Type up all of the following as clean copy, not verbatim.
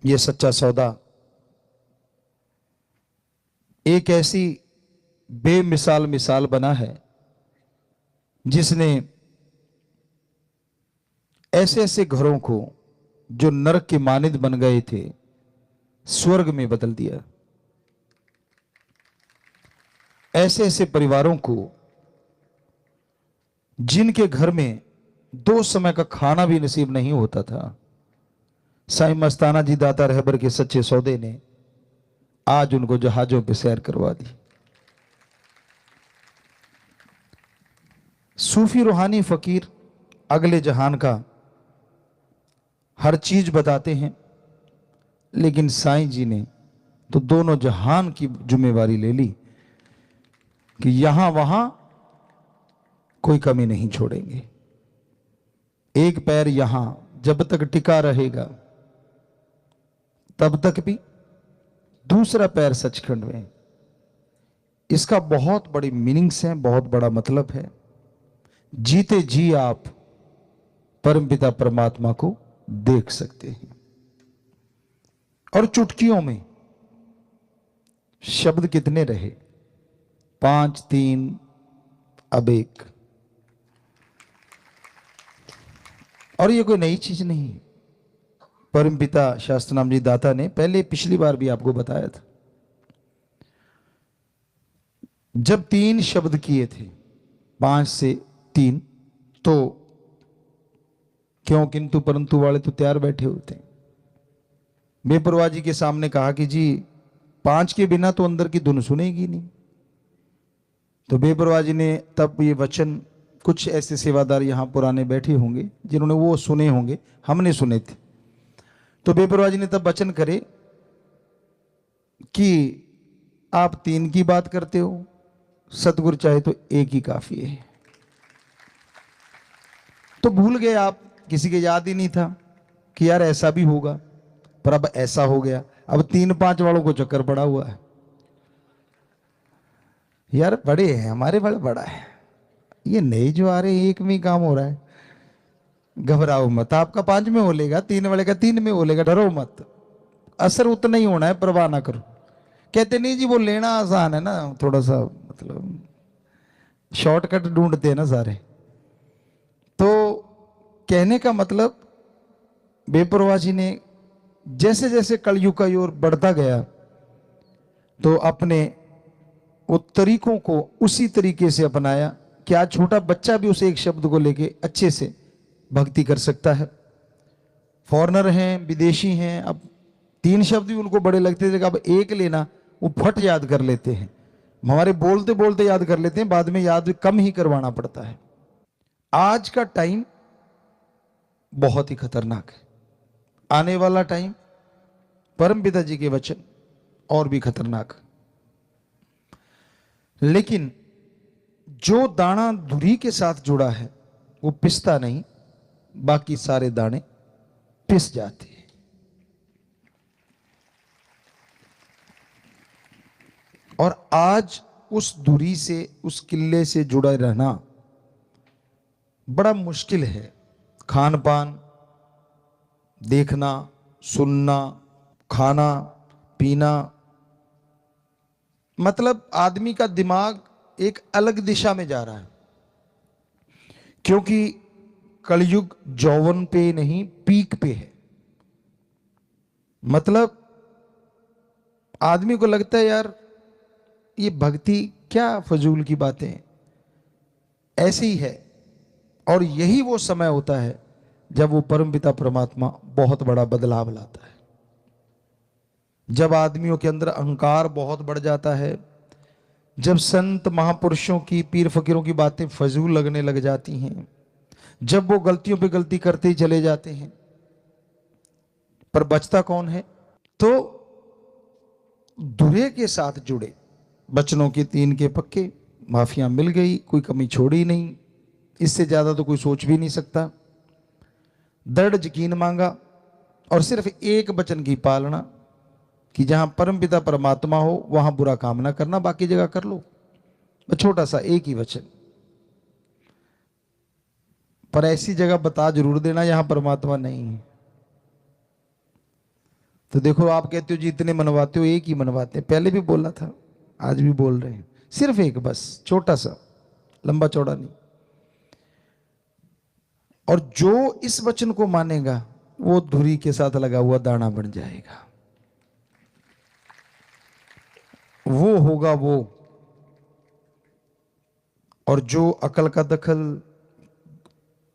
ये सच्चा सौदा एक ऐसी बेमिसाल मिसाल बना है जिसने ऐसे ऐसे घरों को जो नरक के मानिंद बन गए थे स्वर्ग में बदल दिया। ऐसे ऐसे परिवारों को जिनके घर में 2 समय का खाना भी नसीब नहीं होता था, साईं मस्ताना जी दाता रहबर के सच्चे सौदे ने आज उनको जहाजों पे सैर करवा दी। सूफी रूहानी फकीर अगले जहान का हर चीज बताते हैं, लेकिन साईं जी ने तो दोनों जहान की जिम्मेवारी ले ली कि यहां वहां कोई कमी नहीं छोड़ेंगे। एक पैर यहां जब तक टिका रहेगा तब तक भी दूसरा पैर सचखंड में। इसका बहुत बड़ी मीनिंग्स है, बहुत बड़ा मतलब है। जीते जी आप परमपिता परमात्मा को देख सकते हैं। और चुटकियों में शब्द कितने रहे? 5, 3, अब 1। और ये कोई नई चीज नहीं। परमपिता शास्त्रनाम जी दाता ने पहले पिछली बार भी आपको बताया था, जब 3 शब्द किए थे 5 से 3, तो क्यों किंतु परंतु वाले तो तैयार बैठे होते हैं। बेपरवाह जी के सामने कहा कि जी 5 के बिना तो अंदर की धुन सुनेगी नहीं। तो बेपरवाह जी ने तब ये वचन, कुछ ऐसे सेवादार यहां पुराने बैठे होंगे जिन्होंने वो सुने होंगे, हमने सुने थे। तो बेपरवाह जी ने तब वचन करे कि आप 3 की बात करते हो, सतगुरु चाहे तो 1 ही काफी है। तो भूल गए आप, किसी के याद ही नहीं था कि यार ऐसा भी होगा, पर अब ऐसा हो गया। अब 3-5 वालों को चक्कर पड़ा हुआ है। यार बड़े हैं हमारे, बड़े बड़ा है, ये नए जो आ रहे हैं 1 में ही काम हो रहा है। घबराओ मत, आपका 5 में हो लेगा, 3 वाले का 3 में हो लेगा, डरो मत, असर उतना ही होना है, परवाह ना करो। कहते नहीं जी वो लेना आसान है ना, थोड़ा सा मतलब शॉर्टकट ढूंढते हैं ना सारे। तो कहने का मतलब बेपरवाह जी ने जैसे जैसे कलयुग का ओर बढ़ता गया तो अपने वो तरीकों को उसी तरीके से अपनाया कि आज छोटा बच्चा भी उस एक शब्द को लेके अच्छे से भक्ति कर सकता है। फॉरेनर हैं, विदेशी हैं, अब 3 शब्द भी उनको बड़े लगते थे, अब 1 लेना वो फट याद कर लेते हैं। हमारे बोलते बोलते याद कर लेते हैं, बाद में याद कम ही करवाना पड़ता है। आज का टाइम बहुत ही खतरनाक है, आने वाला टाइम परमपिता जी के वचन और भी खतरनाक। लेकिन जो दाना धुरी के साथ जुड़ा है वो पिसता नहीं, बाकी सारे दाने पिस जाते हैं। और आज उस धुरी से, उस किले से जुड़ा रहना बड़ा मुश्किल है। खान पान, देखना, सुनना, खाना पीना, मतलब आदमी का दिमाग एक अलग दिशा में जा रहा है, क्योंकि कलयुग जौवन पे नहीं पीक पे है। मतलब आदमी को लगता है यार ये भक्ति क्या फजूल की बातें, ऐसे ही है। और यही वो समय होता है जब वो परमपिता परमात्मा बहुत बड़ा बदलाव लाता है। जब आदमियों के अंदर अहंकार बहुत बढ़ जाता है, जब संत महापुरुषों की, पीर फकीरों की बातें फजूल लगने लग जाती हैं, जब वो गलतियों पे गलती करते ही चले जाते हैं, पर बचता कौन है? तो धुरे के साथ जुड़े बचनों के 3 के पक्के, माफिया मिल गई, कोई कमी छोड़ी नहीं, इससे ज्यादा तो कोई सोच भी नहीं सकता। दृढ़ यकीन मांगा और सिर्फ एक वचन की पालना कि जहां परमपिता परमात्मा हो वहां बुरा काम ना करना, बाकी जगह कर लो। छोटा सा एक ही वचन, पर ऐसी जगह बता जरूर देना जहां परमात्मा नहीं है। तो देखो, आप कहते हो जितने मनवाते हो एक ही मनवाते हैं, पहले भी बोला था, आज भी बोल रहे हैं, सिर्फ एक, बस छोटा सा, लंबा चौड़ा नहीं। और जो इस वचन को मानेगा वो धुरी के साथ लगा हुआ दाना बन जाएगा, वो होगा वो। और जो अकल का दखल,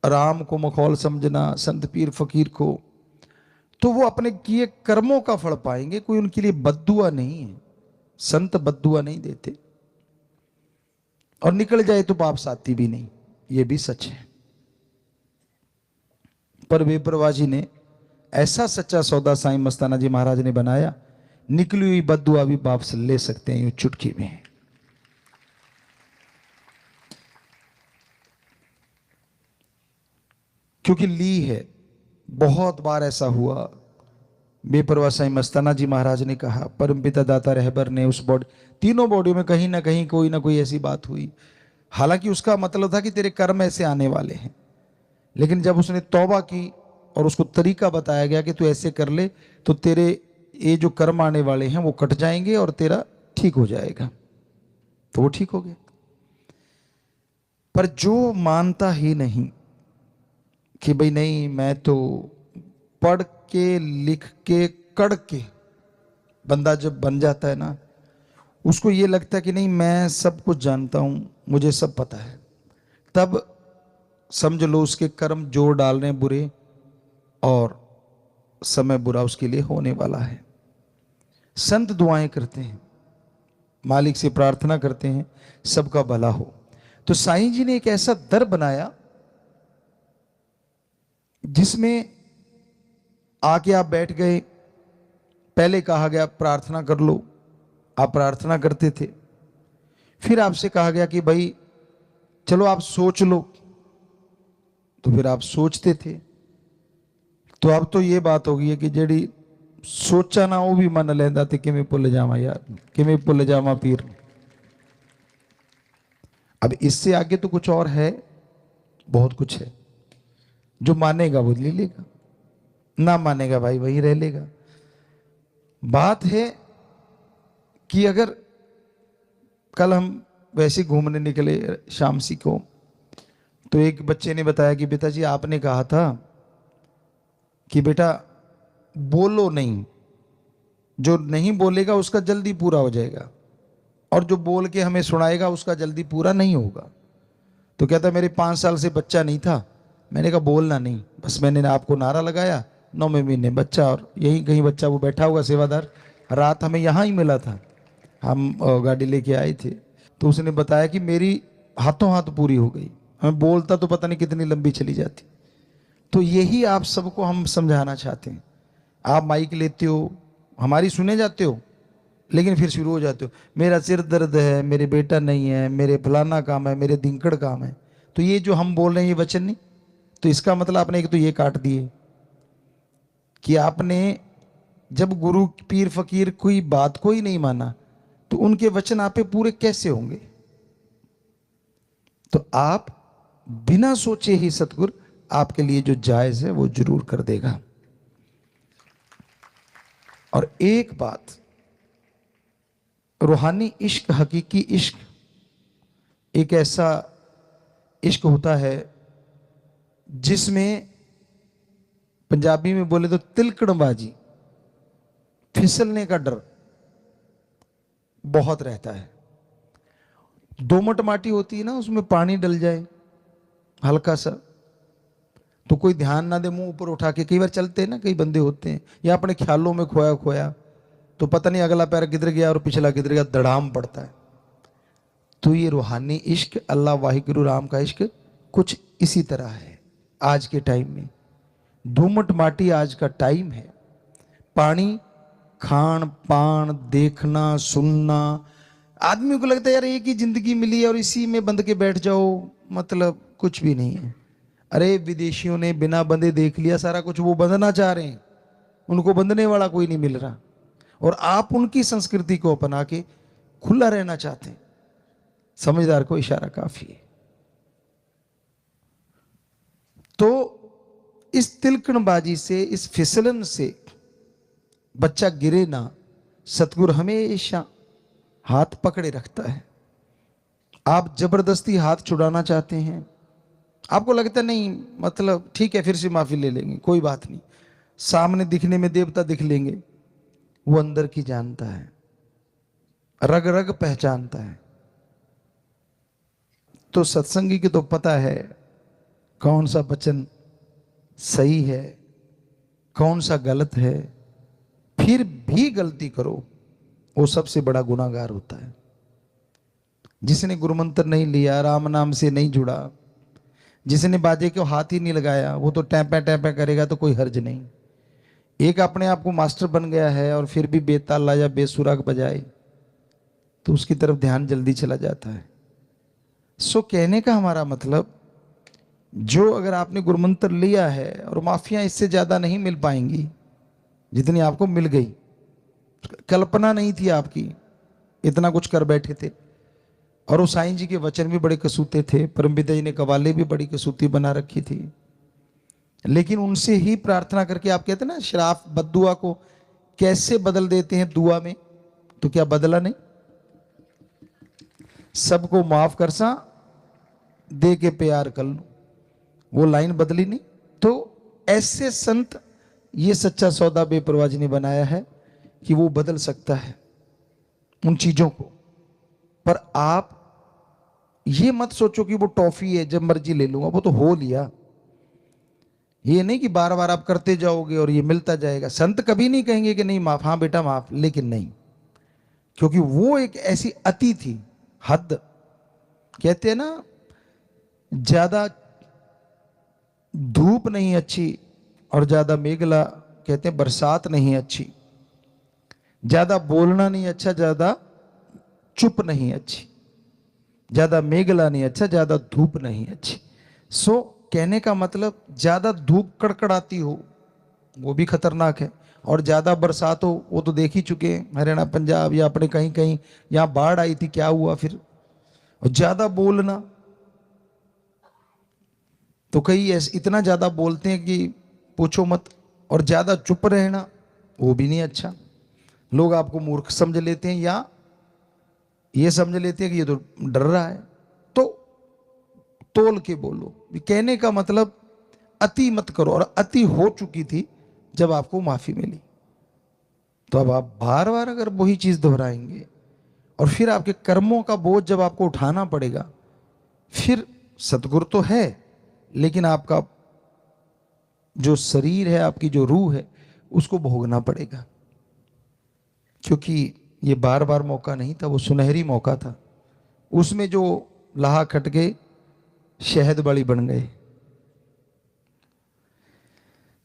राम को मखौल समझना, संत पीर फकीर को, तो वो अपने किए कर्मों का फल पाएंगे, कोई उनके लिए बद्दुआ नहीं है। संत बद्दुआ नहीं देते, और निकल जाए तो पाप साथी भी नहीं, ये भी सच है। पर बेपरवाह जी ने ऐसा सच्चा सौदा साईं मस्ताना जी महाराज ने बनाया, निकली हुई बद्दुआ भी बाप से ले सकते हैं यूं चुटकी में। क्योंकि ली है। बहुत बार ऐसा हुआ, बेपरवाह साईं मस्ताना जी महाराज ने कहा, परमपिता दाता रहबर ने उस बॉडी, तीनों बॉडियों में कहीं ना कहीं कोई ना कोई ऐसी बात हुई। हालांकि उसका मतलब था कि तेरे कर्म ऐसे आने वाले हैं, लेकिन जब उसने तौबा की और उसको तरीका बताया गया कि तू ऐसे कर ले तो तेरे ये जो कर्म आने वाले हैं वो कट जाएंगे और तेरा ठीक हो जाएगा, तो वो ठीक हो गया। पर जो मानता ही नहीं कि भाई नहीं, मैं तो पढ़ के लिख के कड़ के, बंदा जब बन जाता है ना, उसको ये लगता है कि नहीं मैं सब कुछ जानता हूं, मुझे सब पता है, तब समझ लो उसके कर्म जोर डाल रहे हैं बुरे, और समय बुरा उसके लिए होने वाला है। संत दुआएं करते हैं, मालिक से प्रार्थना करते हैं सबका भला हो। तो साईं जी ने एक ऐसा दर बनाया जिसमें आके आप बैठ गए, पहले कहा गया प्रार्थना कर लो, आप प्रार्थना करते थे, फिर आपसे कहा गया कि भाई चलो आप सोच लो, तो फिर आप सोचते थे। तो अब तो ये बात हो गई है कि जेड़ी सोचा ना वो भी मन लेंदा ते किवें भुल जावा यार, किवें भुल जावा पीर। अब इससे आगे तो कुछ और है, बहुत कुछ है। जो मानेगा वो ले लेगा, ना मानेगा भाई वही रह लेगा। बात है कि अगर कल हम वैसे घूमने निकले शामसी को, तो एक बच्चे ने बताया कि पिताजी आपने कहा था कि बेटा बोलो नहीं, जो नहीं बोलेगा उसका जल्दी पूरा हो जाएगा, और जो बोल के हमें सुनाएगा उसका जल्दी पूरा नहीं होगा। तो कहता मेरे 5 साल से बच्चा नहीं था, मैंने कहा बोलना नहीं, बस मैंने आपको नारा लगाया, 9वें महीने बच्चा, और यहीं कहीं बच्चा वो बैठा हुआ सेवादार, रात हमें यहाँ ही मिला था, हम गाड़ी लेके आए थे। तो उसने बताया कि मेरी हाथों हाथ पूरी हो गई, हमें बोलता तो पता नहीं कितनी लंबी चली जाती। तो यही आप सबको हम समझाना चाहते हैं। आप माइक लेते हो, हमारी सुने जाते हो, लेकिन फिर शुरू हो जाते हो मेरा सिर दर्द है, मेरे बेटा नहीं है, मेरे फलाना काम है, मेरे दिंकड़ काम है। तो ये जो हम बोल रहे हैं ये वचन नहीं, तो इसका मतलब आपने एक तो ये काट दिए कि आपने जब गुरु पीर फकीर कोई बात को ही नहीं माना, तो उनके वचन आप पे पूरे कैसे होंगे। तो आप बिना सोचे ही सतगुरु आपके लिए जो जायज है वो जरूर कर देगा। और एक बात, रूहानी इश्क, हकीकी इश्क एक ऐसा इश्क होता है जिसमें पंजाबी में बोले तो तिलकड़बाजी, फिसलने का डर बहुत रहता है। दोमट माटी होती है ना, उसमें पानी डल जाए हल्का सा, तो कोई ध्यान ना दे, मुंह ऊपर उठा के, कई बार चलते हैं ना, कई बंदे होते हैं, या अपने ख्यालों में खोया खोया, तो पता नहीं अगला पैर किधर गया और पिछला किधर गया, धड़ाम पड़ता है। तो ये रूहानी इश्क, अल्लाह वाहिगुरु राम का इश्क कुछ इसी तरह है। आज के टाइम में दोमट माटी आज का टाइम है, पानी, खान पान, देखना सुनना, आदमी को लगता है यार एक ही जिंदगी मिली है और इसी में बंध के बैठ जाओ, मतलब कुछ भी नहीं है। अरे विदेशियों ने बिना बंधे देख लिया सारा कुछ, वो बंधना चाह रहे हैं, उनको बंधने वाला कोई नहीं मिल रहा, और आप उनकी संस्कृति को अपना के खुला रहना चाहते हैं। समझदार को इशारा काफी है। तो इस तिलकणबाजी से, इस फिसलन से बच्चा गिरे ना, सतगुरु हमेशा हाथ पकड़े रखता है। आप जबरदस्ती हाथ छुड़ाना चाहते हैं, आपको लगता नहीं मतलब ठीक है फिर से माफी ले लेंगे, कोई बात नहीं, सामने दिखने में देवता दिख लेंगे, वो अंदर की जानता है, रग रग पहचानता है। तो सत्संगी की तो पता है कौन सा वचन सही है, कौन सा गलत है। फिर भी गलती करो, वो सबसे बड़ा गुनाहगार होता है। जिसने गुरुमंत्र नहीं लिया, राम नाम से नहीं जुड़ा, जिसने बाजे को हाथ ही नहीं लगाया, वो तो टैपा टैपा करेगा तो कोई हर्ज नहीं। एक अपने आप को मास्टर बन गया है और फिर भी बेताला या बेसुराग बजाए तो उसकी तरफ ध्यान जल्दी चला जाता है। सो कहने का हमारा मतलब, जो अगर आपने गुरुमंत्र लिया है और माफियां इससे ज्यादा नहीं मिल पाएंगी जितनी आपको मिल गई, कल्पना नहीं थी आपकी, इतना कुछ कर बैठे थे। और वो साईं जी के वचन भी बड़े कसूते थे, परमपिता जी ने कवाले भी बड़ी कसूती बना रखी थी, लेकिन उनसे ही प्रार्थना करके, आप कहते हैं ना श्राप बद्दुआ को कैसे बदल देते हैं दुआ में, तो क्या बदला नहीं? सबको माफ कर सा दे के प्यार कर लो, वो लाइन बदली नहीं। तो ऐसे संत, ये सच्चा सौदा बेपरवाह जी ने बनाया है कि वो बदल सकता है उन चीजों को। पर आप ये मत सोचो कि वो टॉफी है जब मर्जी ले लूंगा, वो तो हो लिया। ये नहीं कि बार बार आप करते जाओगे और ये मिलता जाएगा। संत कभी नहीं कहेंगे कि नहीं माफ, हाँ बेटा माफ, लेकिन नहीं, क्योंकि वो एक ऐसी अति थी, हद। कहते हैं ना, ज्यादा धूप नहीं अच्छी और ज्यादा मेघला, कहते हैं बरसात नहीं अच्छी, ज्यादा बोलना नहीं अच्छा, ज्यादा चुप नहीं अच्छी, ज्यादा मेघला नहीं अच्छा, ज्यादा धूप नहीं अच्छी। सो कहने का मतलब, ज्यादा धूप कड़कड़ाती हो वो भी खतरनाक है, और ज्यादा बरसात हो वो तो देख ही चुके हैं, हरियाणा पंजाब या अपने कहीं कहीं, यहां बाढ़ आई थी क्या हुआ फिर। और ज्यादा बोलना, तो कई ऐसे इतना ज्यादा बोलते हैं कि पूछो मत। और ज्यादा चुप रहना वो भी नहीं अच्छा, लोग आपको मूर्ख समझ लेते हैं, या ये समझ लेते हैं कि ये तो डर रहा है। तो तोल के बोलो, कहने का मतलब अति मत करो। और अति हो चुकी थी जब आपको माफी मिली, तो अब आप बार बार अगर वही चीज दोहराएंगे और फिर आपके कर्मों का बोझ जब आपको उठाना पड़ेगा, फिर सतगुरु तो है लेकिन आपका जो शरीर है, आपकी जो रूह है, उसको भोगना पड़ेगा। क्योंकि ये बार बार मौका नहीं था, वो सुनहरी मौका था। उसमें जो लाहा खट गए, शहद बड़ी बन गए।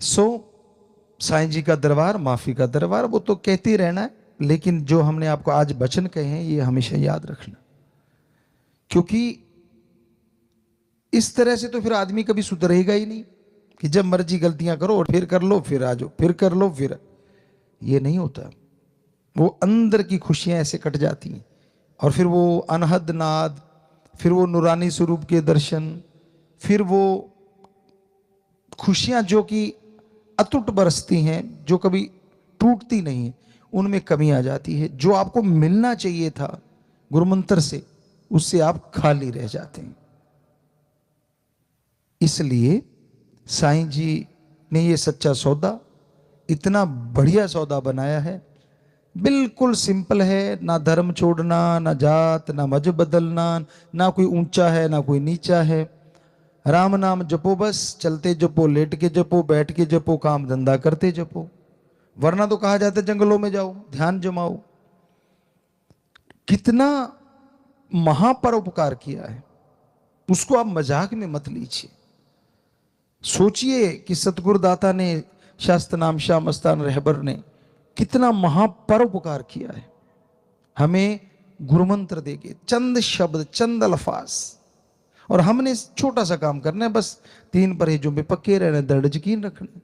सो साईं जी का दरबार, माफी का दरबार, वो तो कहते ही रहना है, लेकिन जो हमने आपको आज वचन कहे हैं ये हमेशा याद रखना। क्योंकि इस तरह से तो फिर आदमी कभी सुधरेगा ही नहीं कि जब मर्जी गलतियां करो और फिर कर लो, फिर आ जाओ, फिर कर लो, फिर। ये नहीं होता। वो अंदर की खुशियां ऐसे कट जाती हैं, और फिर वो अनहद नाद, फिर वो नूरानी स्वरूप के दर्शन, फिर वो खुशियां जो कि अटूट बरसती हैं, जो कभी टूटती नहीं है, उनमें कमी आ जाती है। जो आपको मिलना चाहिए था गुरुमंत्र से, उससे आप खाली रह जाते हैं। इसलिए साईं जी ने ये सच्चा सौदा, इतना बढ़िया सौदा बनाया है। बिल्कुल सिंपल है, ना धर्म छोड़ना, ना जात, ना मजहब बदलना, ना कोई ऊंचा है ना कोई नीचा है। राम नाम जपो, बस चलते जपो, लेट के जपो, बैठ के जपो, काम धंधा करते जपो। वरना तो कहा जाता है जंगलों में जाओ, ध्यान जमाओ। कितना महापरोपकार किया है, उसको आप मजाक में मत लीजिए। सोचिए कि सतगुरुदाता ने, शास्त्र नाम शाह मस्तान रहबर ने कितना महापरोपकार किया है हमें गुरुमंत्र देके, चंद शब्द, चंद अल्फाज। और हमने छोटा सा काम करना है, बस 3 परहेजों पे पक्के रहना, दृढ़ यकीन रखना।